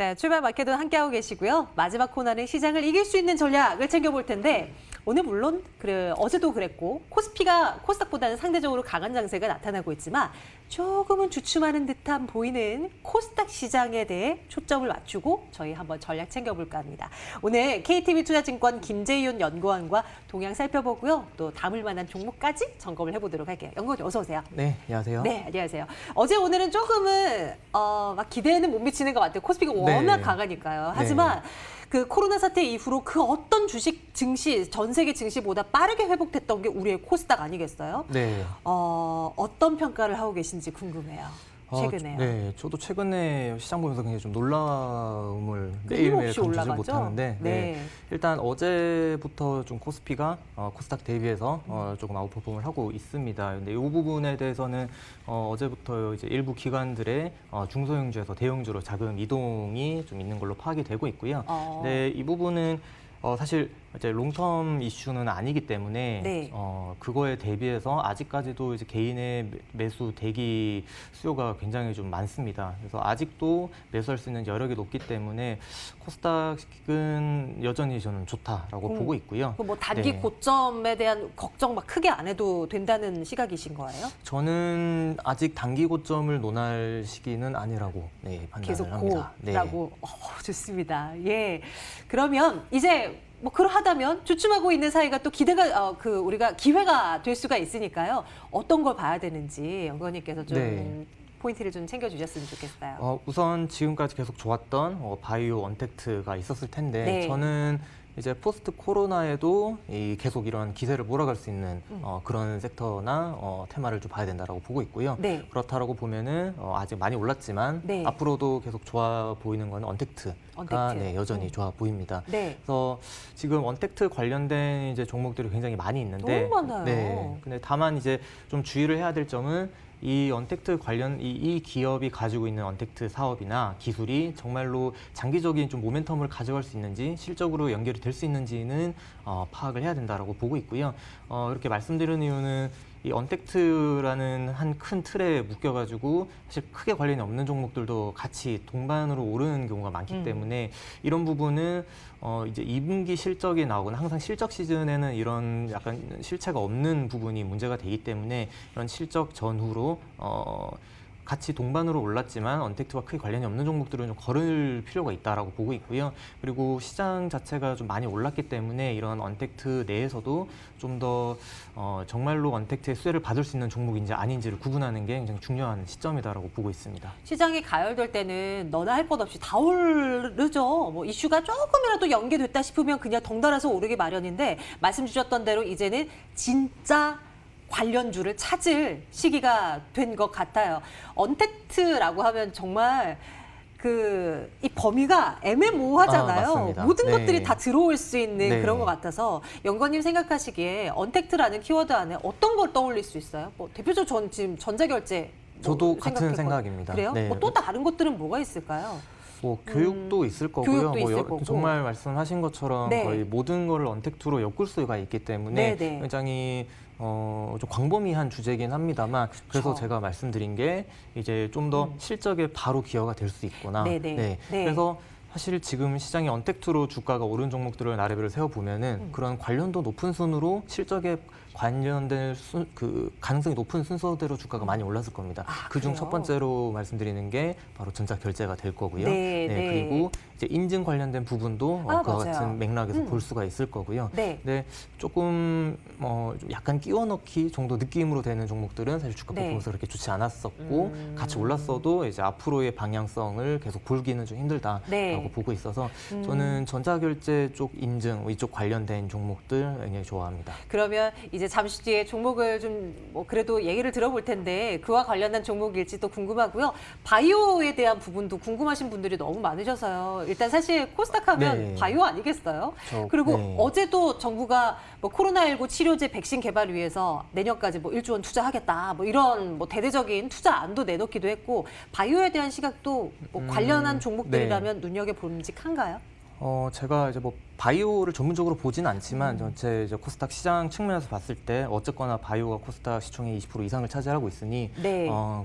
네, 출발 마켓도 함께하고 계시고요. 마지막 코너는 시장을 이길 수 있는 전략을 챙겨볼 텐데 오늘 물론 어제도 그랬고 코스닥보다는 상대적으로 강한 장세가 나타나고 있지만 조금은 주춤하는 듯한 보이는 코스닥 시장에 대해 초점을 맞추고 저희 한번 전략 챙겨볼까 합니다. 오늘 KTB투자증권 김재윤 연구원과 동향 살펴보고요. 또 담을 만한 종목까지 점검을 해보도록 할게요. 연구원님 어서 오세요. 네, 안녕하세요. 네, 안녕하세요. 어제 오늘은 조금은 막 기대에는 못 미치는 것 같아요. 코스피가 워낙 강하니까요. 하지만 그 코로나 사태 이후로 그 어떤 주식 증시, 전 세계 증시보다 빠르게 회복됐던 게 우리의 코스닥 아니겠어요? 네. 어떤 평가를 하고 계신지 궁금해요. 최근에요. 네, 저도 최근에 시장 보면서 굉장히 좀 놀라움을 매일매일 감추지 못하는데 일단 어제부터 좀 코스피가 코스닥 대비해서 조금 아웃퍼폼을 하고 있습니다. 근데 이 부분에 대해서는 어제부터 이제 일부 기관들의 중소형주에서 대형주로 자금 이동이 좀 있는 걸로 파악이 되고 있고요. 네, 이 부분은 사실 이제 롱텀 이슈는 아니기 때문에 그거에 대비해서 아직까지도 이제 개인의 매수 대기 수요가 굉장히 좀 많습니다. 그래서 아직도 매수할 수 있는 여력이 높기 때문에 코스닥은 여전히 저는 좋다라고 보고 있고요. 뭐 단기 고점에 대한 걱정 막 크게 안 해도 된다는 시각이신 거예요? 저는 아직 단기 고점을 논할 시기는 아니라고 판단을 계속 합니다. 고라고 좋습니다. 예, 그러면 이제 뭐 그러하다면 주춤하고 있는 사이가 또 기대가 우리가 기회가 될 수가 있으니까요. 어떤 걸 봐야 되는지 연구원님께서 좀 포인트를 좀 챙겨주셨으면 좋겠어요. 우선 지금까지 계속 좋았던 바이오 언택트가 있었을 텐데 저는 이제 포스트 코로나에도 계속 이런 기세를 몰아갈 수 있는 그런 섹터나 테마를 좀 봐야 된다라고 보고 있고요. 그렇다라고 보면은 아직 많이 올랐지만 앞으로도 계속 좋아 보이는 건 언택트가 여전히 좋아 보입니다. 그래서 지금 언택트 관련된 이제 종목들이 굉장히 많이 있는데 너무 많아요. 근데 다만 이제 좀 주의를 해야 될 점은 이 언택트 관련 이 기업이 가지고 있는 언택트 사업이나 기술이 정말로 장기적인 좀 모멘텀을 가져갈 수 있는지 실적으로 연결이 될 수 있는지는 파악을 해야 된다라고 보고 있고요. 이렇게 말씀드리는 이유는 이 언택트라는 한 큰 틀에 묶여가지고 사실 크게 관련이 없는 종목들도 같이 동반으로 오르는 경우가 많기 때문에 이런 부분은 이제 2분기 실적이 나오거나 항상 실적 시즌에는 이런 약간 실체가 없는 부분이 문제가 되기 때문에 이런 실적 전후로 같이 동반으로 올랐지만 언택트와 크게 관련이 없는 종목들은 좀 거를 필요가 있다라고 보고 있고요. 그리고 시장 자체가 좀 많이 올랐기 때문에 이런 언택트 내에서도 좀 더 정말로 언택트의 수혜를 받을 수 있는 종목인지 아닌지를 구분하는 게 굉장히 중요한 시점이다라고 보고 있습니다. 시장이 가열될 때는 너나 할 것 없이 다 오르죠. 뭐 이슈가 조금이라도 연계됐다 싶으면 그냥 덩달아서 오르기 마련인데 말씀 주셨던 대로 이제는 진짜 관련주를 찾을 시기가 된 것 같아요. 언택트라고 하면 정말 이 범위가 애매모호하잖아요. 모든 것들이 다 들어올 수 있는 그런 것 같아서 연구원님 생각하시기에 언택트라는 키워드 안에 어떤 걸 떠올릴 수 있어요? 뭐 대표적으로 전 지금 전자결제 저도 같은 생각입니다. 그래요? 또 다른 것들은 뭐가 있을까요? 교육도 있을 거고요. 있을 거고. 정말 말씀하신 것처럼 거의 모든 걸 언택트로 엮을 수가 있기 때문에 굉장히 좀 광범위한 주제긴 합니다만 그래서 제가 말씀드린 게 이제 좀 더 실적에 바로 기여가 될 수 있거나 그래서 사실 지금 시장이 언택트로 주가가 오른 종목들을 나래별을 세워보면은 그런 관련도 높은 순으로 실적에 관련된 그 가능성이 높은 순서대로 주가가 많이 올랐을 겁니다. 그중 첫 번째로 말씀드리는 게 바로 전자결제가 될 거고요. 그리고 이제 인증 관련된 부분도 그와 같은 맥락에서 볼 수가 있을 거고요. 근데 조금 좀 약간 끼워 넣기 정도 느낌으로 되는 종목들은 사실 주가 퍼포먼스가 그렇게 좋지 않았었고 같이 올랐어도 이제 앞으로의 방향성을 계속 보기는 좀 힘들다라고 보고 있어서 저는 전자결제 쪽 인증 이쪽 관련된 종목들 굉장히 좋아합니다. 그러면 이제 잠시 뒤에 종목을 좀 뭐 그래도 얘기를 들어볼 텐데 그와 관련된 종목일지 또 궁금하고요. 바이오에 대한 부분도 궁금하신 분들이 너무 많으셔서요. 일단 사실 코스닥 하면 바이오 아니겠어요? 그리고 어제도 정부가 뭐 코로나19 치료제 백신 개발 위해서 내년까지 뭐 1조 원 투자하겠다. 뭐 이런 뭐 대대적인 투자 안도 내놓기도 했고 바이오에 대한 시각도 뭐 관련한 종목들이라면 눈여겨봄직한가요? 제가 이제 뭐 바이오를 전문적으로 보진 않지만 전체 이제 코스닥 시장 측면에서 봤을 때 어쨌거나 바이오가 코스닥 시총의 20% 이상을 차지하고 있으니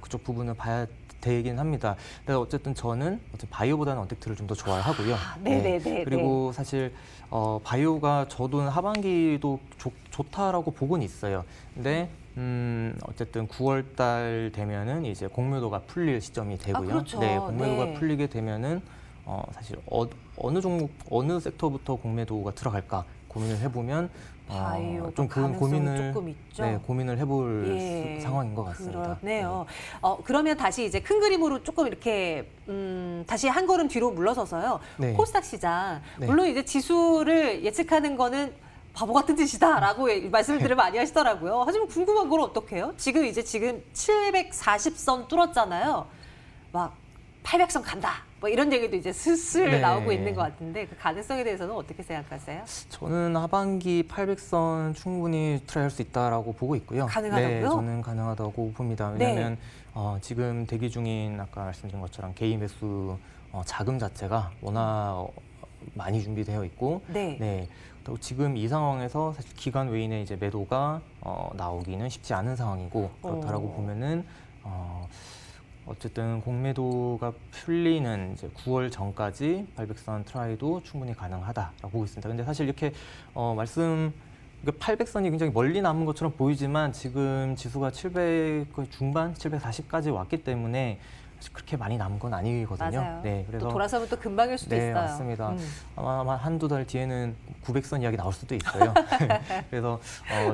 그쪽 부분을 봐야 되긴 합니다. 근데 어쨌든 저는 바이오보다는 언택트를 좀 더 좋아하고요. 네네네. 그리고 사실 바이오가 저도 하반기도 좋다라고 보고는 있어요. 근데 어쨌든 9월 달 되면은 이제 공매도가 풀릴 시점이 되고요. 그렇죠. 네, 공매도가 네. 풀리게 되면은 사실 어느 종목, 어느 섹터부터 공매도가 들어갈까 고민을 해보면 바이오가 좀 그런 가능성이 고민을 조금 있죠. 네, 고민을 해볼 예, 상황인 것 같습니다. 그렇네요. 그러면 다시 이제 큰 그림으로 조금 이렇게 다시 한 걸음 뒤로 물러서서요. 네. 코스닥 시장 네. 물론 이제 지수를 예측하는 거는 바보 같은 짓이다라고 말씀을 들을 많이 하시더라고요. 하지만 궁금한 건 어떡해요? 지금 740선 뚫었잖아요. 막 800선 간다. 뭐 이런 얘기도 이제 슬슬 네. 나오고 있는 것 같은데 그 가능성에 대해서는 어떻게 생각하세요? 저는 하반기 800선 충분히 트라이할 수 있다라고 보고 있고요. 가능하다고요? 네, 저는 가능하다고 봅니다. 왜냐하면 지금 대기 중인 아까 말씀드린 것처럼 개인 매수 자금 자체가 워낙 많이 준비되어 있고, 네. 또 지금 이 상황에서 사실 기관 외인의 이제 매도가 나오기는 쉽지 않은 상황이고 그렇다라고 보면은 어쨌든 공매도가 풀리는 이제 9월 전까지 800선 트라이도 충분히 가능하다라고 보고 있습니다. 근데 사실 이렇게 800선이 굉장히 멀리 남은 것처럼 보이지만 지금 지수가 700 중반, 740까지 왔기 때문에 사실 그렇게 많이 남은 건 아니거든요. 맞아요. 네, 그래서 또 돌아서면 또 금방일 수도 네, 있어요. 맞습니다. 아마 한두 달 뒤에는 900선 이야기 나올 수도 있어요. 그래서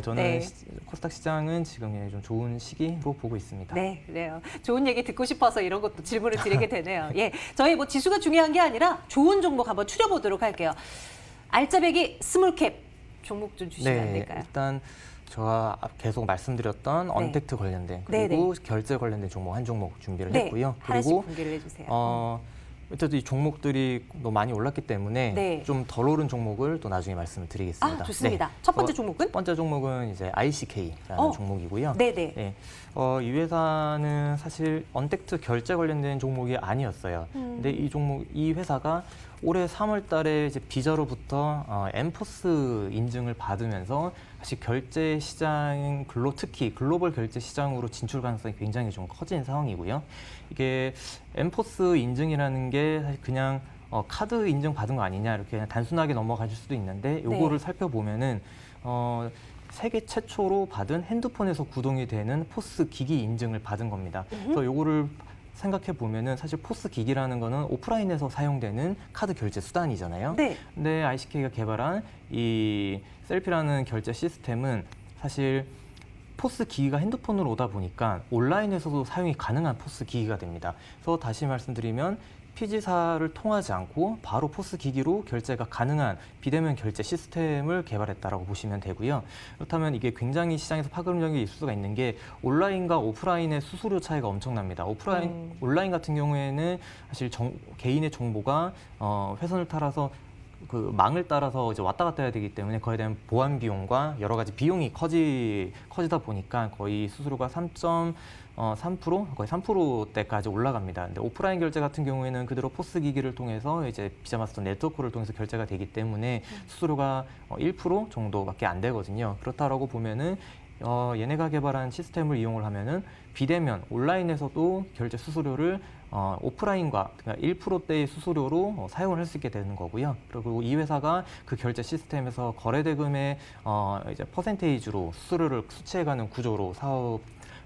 저는 네. 코스닥 시장은 지금 좀 좋은 시기로 보고 있습니다. 네, 그래요. 좋은 얘기 듣고 싶어서 이런 것도 질문을 드리게 되네요. 예, 저희 뭐 지수가 중요한 게 아니라 좋은 종목 한번 추려보도록 할게요. 알짜배기 스몰캡 종목 좀 주시면 안 될까요? 일단 제가 계속 말씀드렸던 언택트 관련된 그리고 결제 관련된 종목 한 종목 준비를 했고요. 하나씩 그리고 공개를 해주세요. 어쨌든 이 종목들이 너무 많이 올랐기 때문에 좀 덜 오른 종목을 또 나중에 말씀을 드리겠습니다. 좋습니다. 첫 번째 종목은? 첫 번째 종목은 이제 ICK라는 종목이고요. 네네. 이 회사는 사실 언택트 결제 관련된 종목이 아니었어요. 근데 이 회사가 올해 3월 달에 이제 비자로부터 엠포스 인증을 받으면서 사실 결제 시장 특히 글로벌 결제 시장으로 진출 가능성이 굉장히 좀 커진 상황이고요. 이게 엠포스 인증이라는 게 사실 그냥 카드 인증 받은 거 아니냐 이렇게 그냥 단순하게 넘어가실 수도 있는데 요거를 살펴보면은 세계 최초로 받은 핸드폰에서 구동이 되는 포스 기기 인증을 받은 겁니다. 그래서 요거를 생각해 보면은 사실 포스 기기라는 거는 오프라인에서 사용되는 카드 결제 수단이잖아요. 근데 ICK가 개발한 이 셀피라는 결제 시스템은 사실 포스 기기가 핸드폰으로 오다 보니까 온라인에서도 사용이 가능한 포스 기기가 됩니다. 그래서 다시 말씀드리면 피지사를 통하지 않고 바로 포스 기기로 결제가 가능한 비대면 결제 시스템을 개발했다라고 보시면 되고요. 그렇다면 이게 굉장히 시장에서 파급력이 있을 수가 있는 게 온라인과 오프라인의 수수료 차이가 엄청납니다. 온라인 같은 경우에는 사실 개인의 정보가 회선을 따라서 그 망을 따라서 이제 왔다 갔다 해야 되기 때문에 거기에 대한 보안 비용과 여러 가지 비용이 커지다 보니까 거의 수수료가 3%, 거의 3%대까지 올라갑니다. 근데 오프라인 결제 같은 경우에는 그대로 포스 기기를 통해서 이제 비자마스터 네트워크를 통해서 결제가 되기 때문에 수수료가 1% 정도밖에 안 되거든요. 그렇다라고 보면은 얘네가 개발한 시스템을 이용을 하면은 비대면 온라인에서도 결제 수수료를 오프라인과 그러니까 1%대의 수수료로 사용을 할 수 있게 되는 거고요. 그리고 이 회사가 그 결제 시스템에서 거래 대금의 이제 퍼센테이지로 수수료를 수취해가는 구조로 사업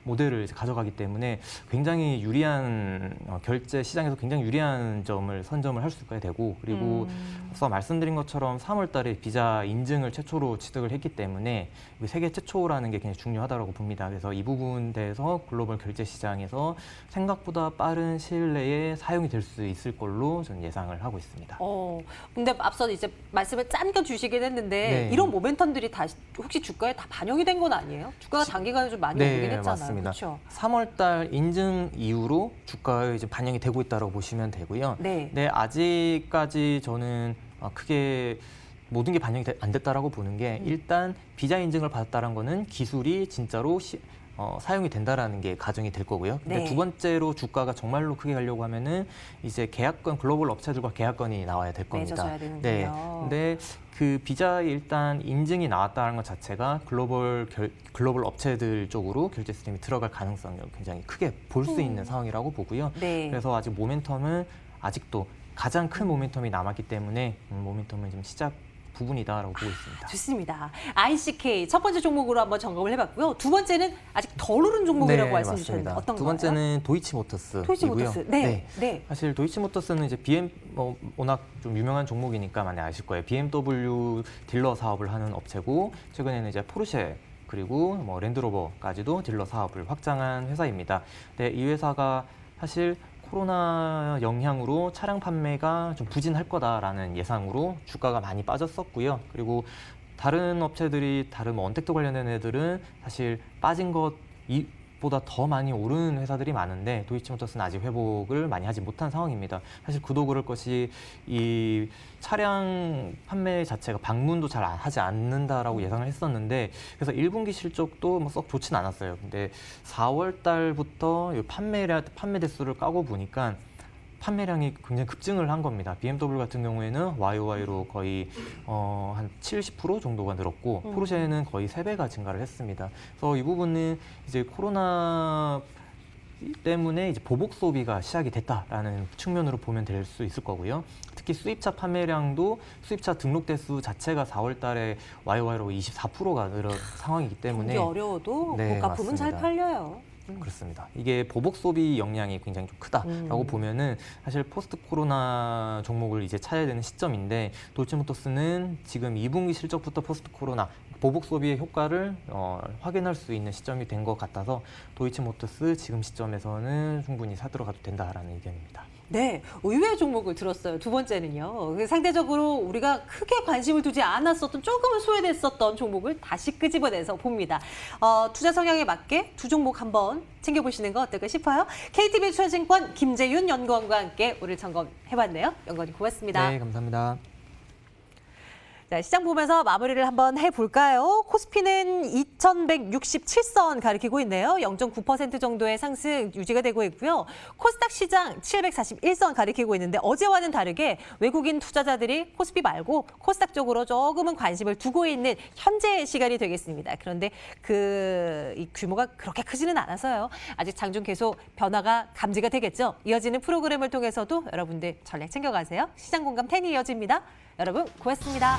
모델을 이제 가져가기 때문에 굉장히 유리한 결제 시장에서 굉장히 유리한 점을 선점을 할 수가 되고 그리고 앞서 말씀드린 것처럼 3월 달에 비자 인증을 최초로 취득을 했기 때문에 세계 최초라는 게 굉장히 중요하다고 봅니다. 그래서 이 부분에 대해서 글로벌 결제 시장에서 생각보다 빠른 시일 내에 사용이 될 수 있을 걸로 저는 예상을 하고 있습니다. 근데 앞서 이제 말씀을 짠겨 주시긴 했는데 이런 모멘텀들이 다시 혹시 주가에 다 반영이 된 건 아니에요? 주가가 단기간에 좀 많이 오르긴 했잖아요. 맞습니다. 그렇죠? 3월 달 인증 이후로 주가에 이제 반영이 되고 있다고 보시면 되고요. 네, 아직까지 저는 크게 모든 게 반영이 안 됐다라고 보는 게 일단 비자 인증을 받았다는 거는 기술이 진짜로 사용이 된다라는 게 가정이 될 거고요. 근데 네. 두 번째로 주가가 정말로 크게 가려고 하면은 이제 계약건 글로벌 업체들과 계약건이 나와야 될 겁니다. 맺어져야 되는군요. 네. 근데 그 비자에 일단 인증이 나왔다는 것 자체가 글로벌 업체들 쪽으로 결제 스트림이 들어갈 가능성을 굉장히 크게 볼 수 있는 상황이라고 보고요. 네. 그래서 아직 모멘텀은 아직도 가장 큰 모멘텀이 남았기 때문에 모멘텀은 지금 시작 부분이다라고 보고 있습니다. 좋습니다. ICK 첫 번째 종목으로 한번 점검을 해봤고요. 두 번째는 아직 덜 오른 종목이라고 말씀 주셨는데 맞습니다. 어떤 두 거예요? 번째는 도이치모터스이고요. 도이치모터스. 네. 네. 사실 도이치모터스는 이제 워낙 좀 유명한 종목이니까 많이 아실 거예요. BMW 딜러 사업을 하는 업체고 최근에는 이제 포르쉐 그리고 뭐 랜드로버까지도 딜러 사업을 확장한 회사입니다. 네, 이 회사가 사실 코로나 영향으로 차량 판매가 좀 부진할 거다라는 예상으로 주가가 많이 빠졌었고요. 그리고 다른 업체들이 다른 뭐 언택트 관련된 애들은 사실 빠진 것보다 더 많이 오른 회사들이 많은데 도이치모터스는 아직 회복을 많이 하지 못한 상황입니다. 사실 그도 그럴 것이 이 차량 판매 자체가 방문도 잘 하지 않는다라고 예상을 했었는데 그래서 1분기 실적도 뭐 썩 좋진 않았어요. 근데 4월 달부터 판매 대수를 까고 보니까 판매량이 굉장히 급증을 한 겁니다. BMW 같은 경우에는 YOY로 거의 한 70% 정도가 늘었고 포르쉐는 거의 3배가 증가를 했습니다. 그래서 이 부분은 이제 코로나 때문에 이제 보복 소비가 시작이 됐다라는 측면으로 보면 될 수 있을 거고요. 특히 수입차 판매량도 수입차 등록 대수 자체가 4월 달에 YOY로 24%가 늘은 상황이기 때문에 경기 어려워도 네, 고가품은 잘 맞습니다. 팔려요. 그렇습니다. 이게 보복 소비 역량이 굉장히 좀 크다라고 보면은 사실 포스트 코로나 종목을 이제 찾아야 되는 시점인데 도이치모터스는 지금 2분기 실적부터 포스트 코로나 보복 소비의 효과를 확인할 수 있는 시점이 된 것 같아서 도이치모터스 지금 시점에서는 충분히 사들어가도 된다라는 의견입니다. 네, 의외의 종목을 들었어요. 두 번째는요. 상대적으로 우리가 크게 관심을 두지 않았었던 조금은 소외됐었던 종목을 다시 끄집어내서 봅니다. 투자 성향에 맞게 두 종목 한번 챙겨보시는 거 어떨까 싶어요. KTB투자증권 김재윤 연구원과 함께 오늘 점검해봤네요. 연구원님 고맙습니다. 네, 감사합니다. 자, 시장 보면서 마무리를 한번 해볼까요? 코스피는 2167선 가리키고 있네요. 0.9% 정도의 상승 유지가 되고 있고요. 코스닥 시장 741선 가리키고 있는데 어제와는 다르게 외국인 투자자들이 코스피 말고 코스닥 쪽으로 조금은 관심을 두고 있는 현재 시간이 되겠습니다. 그런데 이 규모가 그렇게 크지는 않아서요. 아직 장중 계속 변화가 감지가 되겠죠. 이어지는 프로그램을 통해서도 여러분들 전략 챙겨가세요. 시장 공감 10이 이어집니다. 여러분 고맙습니다.